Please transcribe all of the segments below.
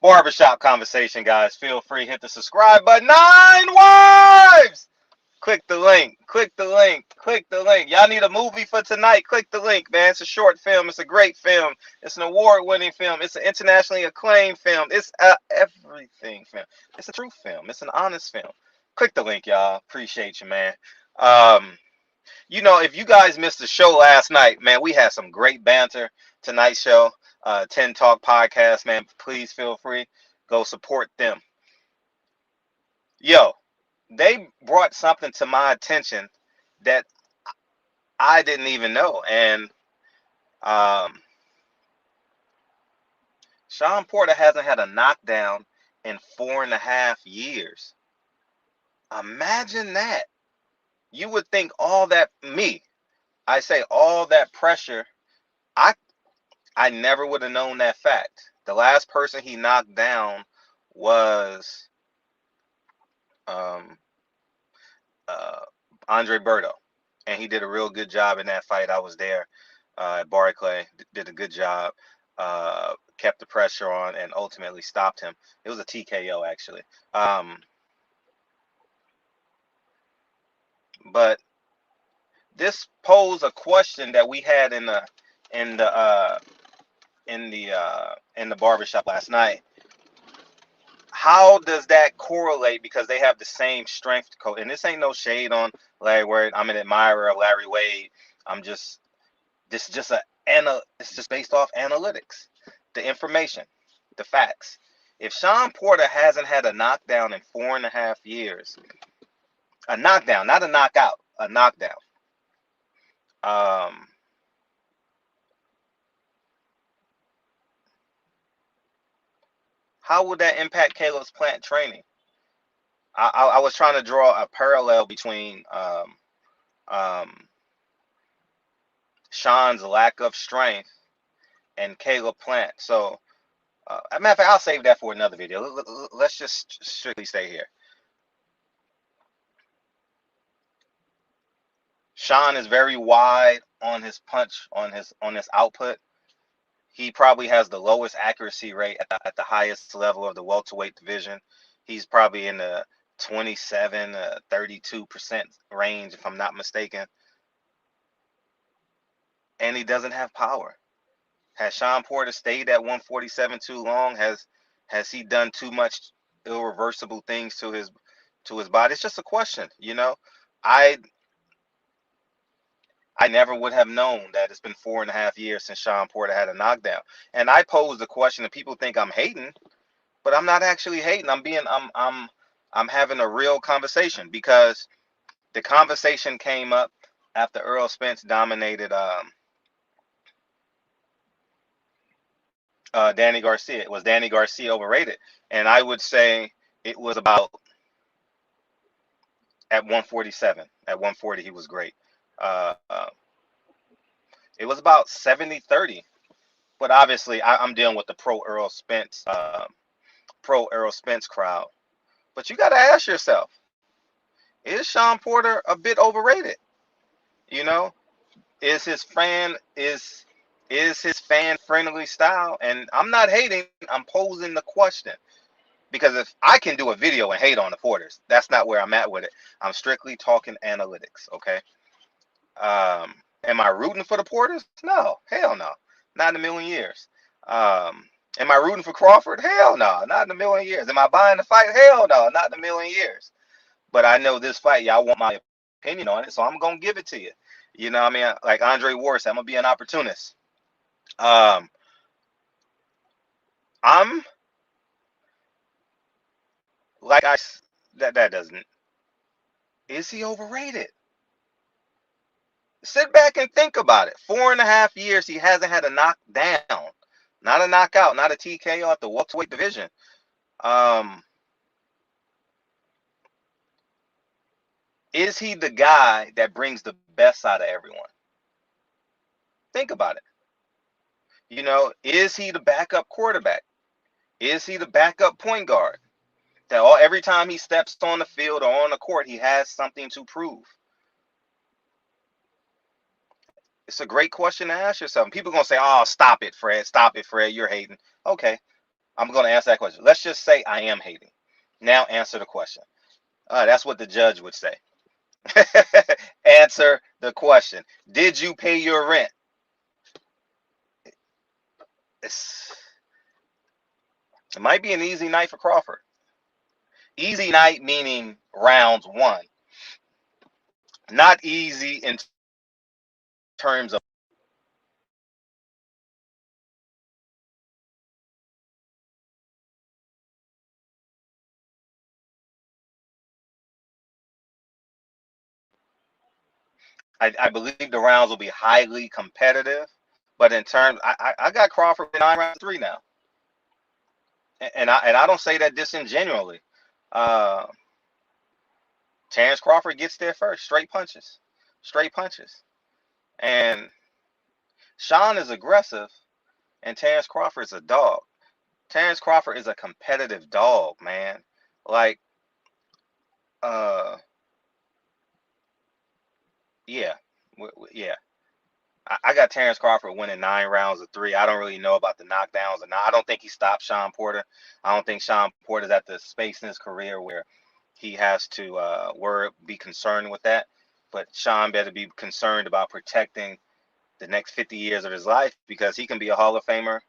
Barbershop conversation, guys. Feel free, hit the subscribe button. 9 wives! Click the link. Click the link. Click the link. Y'all need a movie for tonight? Click the link, man. It's a short film. It's a great film. It's an award-winning film. It's an internationally acclaimed film. It's everything film. It's a true film. It's an honest film. Click the link, y'all. Appreciate you, man. Um, if you guys missed the show last night, man, we had some great banter tonight's show. 10 Talk Podcast, man. Please feel free. Go support them. Yo, they brought something to my attention that I didn't even know. And um, Shawn Porter hasn't had a knockdown in 4.5 years. Imagine that. You would think all that, I say all that pressure, I I never would have known that fact. The last person he knocked down was um, uh, Andre Berto, and he did a real good job in that fight. I was there at Barclay, did a good job, kept the pressure on, and ultimately stopped him. It was a TKO actually, but this posed a question that we had in the uh, in the barbershop last night. How does that correlate? Because they have the same strength code, and this ain't no shade on Larry Wade. I'm an admirer of Larry Wade. I'm just this is just it's just based off analytics, the information, the facts. If Shawn Porter hasn't had a knockdown in 4.5 years, a knockdown, not a knockout, a knockdown. Um, how would that impact Caleb's plant training? I was trying to draw a parallel between um, Sean's lack of strength and Caleb Plant. So, as a matter of fact, I'll save that for another video. Let's just strictly stay here. Shawn is very wide on his punch, on his output. He probably has the lowest accuracy rate at the highest level of the welterweight division. He's probably in the 27, 32% range, if I'm not mistaken. And he doesn't have power. Has Shawn Porter stayed at 147 too long? Has he done too much irreversible things to his body? It's just a question, I I never would have known that it's been 4.5 years since Shawn Porter had a knockdown. And I posed the question, and people think I'm hating, but I'm not actually hating. I'm having a real conversation, because the conversation came up after Errol Spence dominated Danny Garcia. Was Danny Garcia overrated? And I would say it was about at 147. At 140, he was great. Uh, uh, it was about 70-30. But obviously, I'm dealing with the pro Errol Spence crowd. But you got to ask yourself, is Shawn Porter a bit overrated? You know, is his fan friendly style? And I'm not hating. I'm posing the question. Because if I can do a video and hate on the Porters, that's not where I'm at with it. I'm strictly talking analytics, okay? Am I rooting for the Porters? No, hell no, not in a million years. Am I rooting for Crawford? Hell no, not in a million years. Am I buying the fight? Hell no, not in a million years. But I know this fight, y'all want my opinion on it, so I'm gonna give it to you. You know what I mean? Like Andre Ward said, I'm gonna be an opportunist. Um, I'm like that doesn't. Is he overrated? Sit back and think about it. 4.5 years he hasn't had a knockdown, not a knockout, not a TKO at the welterweight division. Um, is he the guy that brings the best out of everyone? Think about it. Is he the backup quarterback? Is he the backup point guard? That every time he steps on the field or on the court, he has something to prove. It's a great question to ask yourself. People are gonna say, "Oh, stop it, Fred. Stop it, Fred. You're hating." Okay, I'm going to answer that question. Let's just say I am hating. Now answer the question. That's what the judge would say. Answer the question. Did you pay your rent? It's, it might be an easy night for Crawford. Easy night meaning rounds one. Not easy in terms of I believe the rounds will be highly competitive, but in terms I got Crawford in 9 rounds 3 now. And I don't say that disingenuously. Uh, Terrence Crawford gets there first, straight punches, and Shawn is aggressive, and Terrence Crawford is a dog. Terrence Crawford is a competitive dog, man. Like, uh, yeah, yeah. I got Terrence Crawford winning 9 rounds 3. I don't really know about the knockdowns, and I don't think he stopped Shawn Porter. I don't think Shawn Porter's at the space in his career where he has to be concerned with that. But Shawn better be concerned about protecting the next 50 years of his life, because he can be a Hall of Famer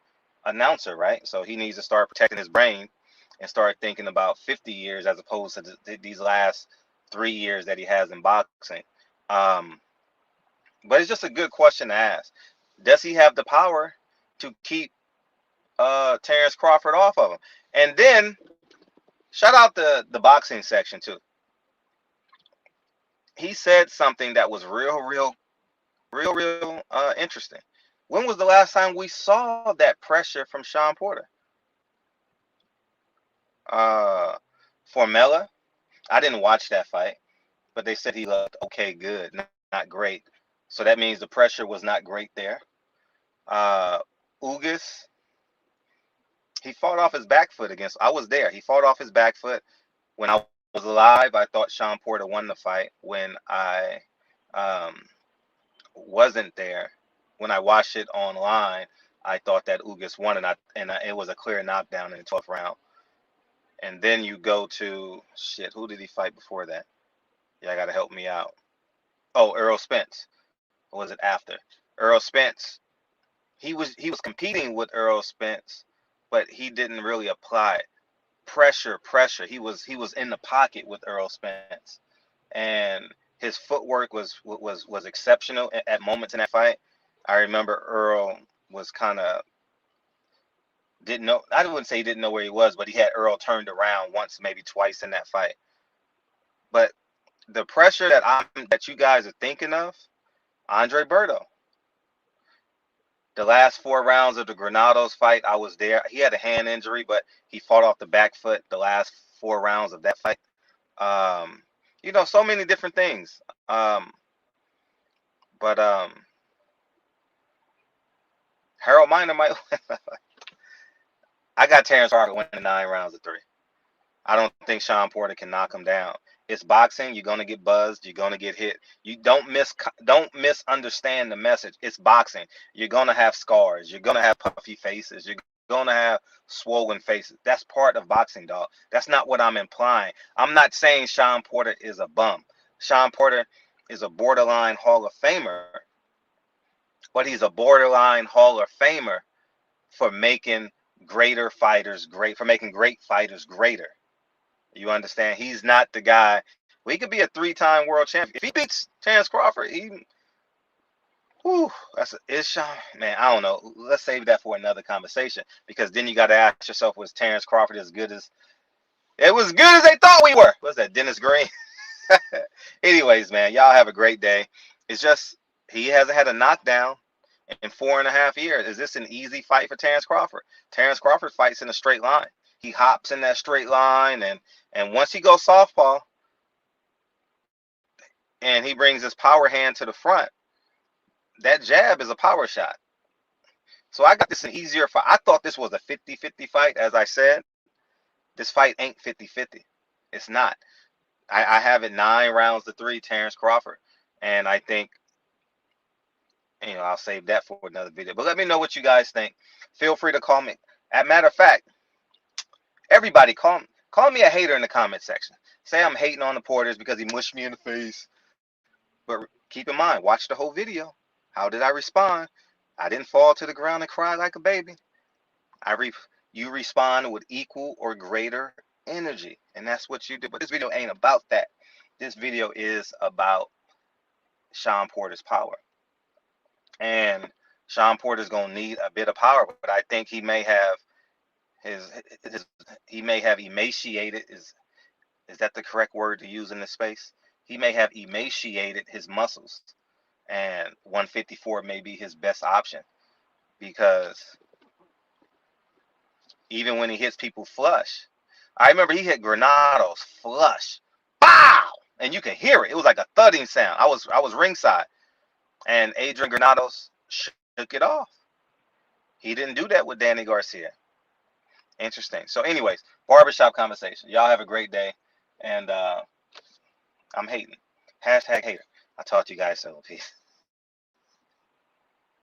announcer, right? So he needs to start protecting his brain and start thinking about 50 years as opposed to these last 3 years that he has in boxing. Um, but it's just a good question to ask. Does he have the power to keep Terrence Crawford off of him? And then shout out the boxing section too. He said something that was real interesting. When was the last time we saw that pressure from Shawn Porter? Uh, Formella, I didn't watch that fight, but they said he looked okay, good, not great. So that means the pressure was not great there. Uh, Ugas, he fought off his back foot against. I was there. He fought off his back foot. When I was alive, I thought Shawn Porter won the fight. When I um, wasn't there, when I watched it online, I thought that Ugas won, it was a clear knockdown in the 12th round. And then you go to shit. Who did he fight before that? Yeah, I gotta help me out. Oh, Errol Spence. Or was it after? Errol Spence. He was competing with Errol Spence, but he didn't really apply it. Pressure. He was in the pocket with Errol Spence, and his footwork was exceptional at moments in that fight. I remember Earl was kind of didn't know. I wouldn't say he didn't know where he was, but he had Earl turned around once, maybe twice in that fight. But the pressure that you guys are thinking of, Andre Berto. The last 4 rounds of the Granados fight, I was there. He had a hand injury, but he fought off the back foot the last 4 rounds of that fight. Um, so many different things. But Harold Miner might. I got Terrence Crawford winning 9 rounds 3. I don't think Shawn Porter can knock him down. It's boxing. You're gonna get buzzed. You're gonna get hit. You don't misunderstand the message. It's boxing. You're gonna have scars. You're gonna have puffy faces. You're gonna have swollen faces. That's part of boxing, dog. That's not what I'm implying. I'm not saying Shawn Porter is a bum. Shawn Porter is a borderline Hall of Famer, but he's a borderline Hall of Famer for making for making great fighters greater. You understand? He's not the guy. Well, he could be a 3-time world champion. If he beats Terrence Crawford, is Shawn, man, I don't know. Let's save that for another conversation, because then you got to ask yourself, was Terrence Crawford as good as they thought we were? What's that, Dennis Green? Anyways, man, y'all have a great day. It's just he hasn't had a knockdown in 4.5 years. Is this an easy fight for Terrence Crawford? Terrence Crawford fights in a straight line. He hops in that straight line, and once he goes southpaw and he brings his power hand to the front, that jab is a power shot. So I got this an easier fight. I thought this was a 50-50 fight. As I said, this fight ain't 50-50. It's not. I have it 9 rounds 3, Terrence Crawford. And I think, I'll save that for another video. But let me know what you guys think. Feel free to call me. As a matter of fact, Everybody call me a hater in the comment section. Say I'm hating on the Porters because he mushed me in the face. But keep in mind, watch the whole video. How did I respond? I didn't fall to the ground and cry like a baby. You respond with equal or greater energy, and that's what you do. But this video ain't about that. This video is about Shawn Porter's power, and Shawn Porter's gonna need a bit of power. But I think he may have emaciated. Is that the correct word to use in this space? He may have emaciated his muscles, and 154 may be his best option, because even when he hits people flush, I remember he hit Granados flush, bow, and you can hear it. It was like a thudding sound. I was ringside, and Adrian Granados shook it off. He didn't do that with Danny Garcia. Interesting. So, anyways, barbershop conversation. Y'all have a great day, and I'm hating. Hashtag hater. I'll talk to you guys soon. Peace.